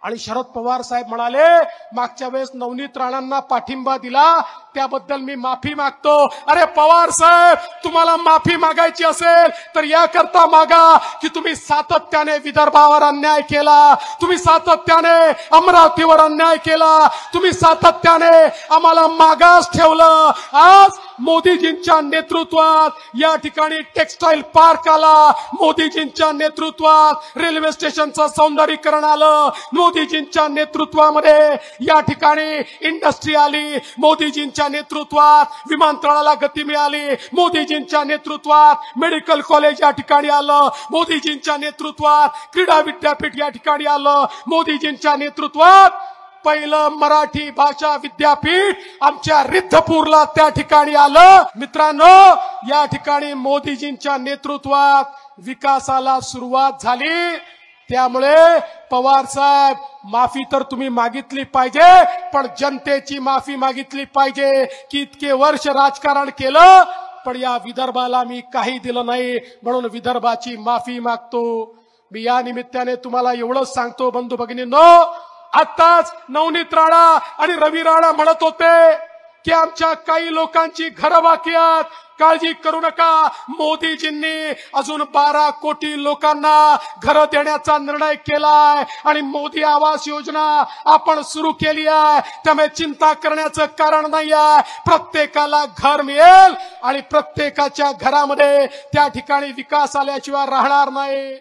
आणि शरद पवार साहेब म्हणाले मागच्या वेळेस नवनीत राणांना पाठिंबा दिला त्याबद्दल मी माफी मागतो। अरे पवार साहेब, तुम्हाला माफी मागायची असेल तर याकरता मागा की तुम्ही सातत्याने विदर्भावर अन्याय केला, तुम्ही सातत्याने अमरावतीवर अन्याय केला, तुम्ही सातत्याने आम्हाला मागास ठेवलं। आज मोदीजींच्या नेतृत्वात या ठिकाणी टेक्सटाईल पार्क आला, मोदीजींच्या नेतृत्वात रेल्वे स्टेशनचं सौंदर्यीकरण आलं, मोदीजींच्या नेतृत्वामध्ये या ठिकाणी इंडस्ट्री आली, मोदीजींच्या नेतृत्वात विमानतळाला गती मिळाली, मोदीजींच्या नेतृत्वात मेडिकल कॉलेज या ठिकाणी आलं, मोदीजींच्या नेतृत्वात क्रीडा विद्यापीठ या ठिकाणी आलं, मोदीजींच्या नेतृत्वात पहिलं मराठी भाषा विद्यापीठ आमच्या रिद्धपूरला त्या ठिकाणी आलं। मित्रांनो, या ठिकाणी मोदीजींच्या नेतृत्वात विकासाला सुरुवात झाली। त्यामुळे पवार साहेब, माफी तर तुम्ही मागितली पाहिजे, पण जनतेची माफी मागितली पाहिजे की इतके वर्ष राजकारण केलं पण या विदर्भाला मी काही दिलं नाही, म्हणून विदर्भाची माफी मागतो। मी या निमित्ताने तुम्हाला एवढंच सांगतो बंधू भगिनींनो, आताच नवनीत राणा आणि रवी राणा म्हणत होते की आमच्या काही लोकांची घरं बाकी आहेत, काळजी करू नका, मोदीजींनी अजून 12 कोटी लोकांना घरं देण्याचा निर्णय केलाय आणि मोदी आवास योजना आपण सुरू केली आहे, त्यामुळे चिंता करण्याचं कारण नाही आहे। प्रत्येकाला घर मिळेल आणि प्रत्येकाच्या घरामध्ये त्या ठिकाणी विकास आल्याशिवाय राहणार नाही।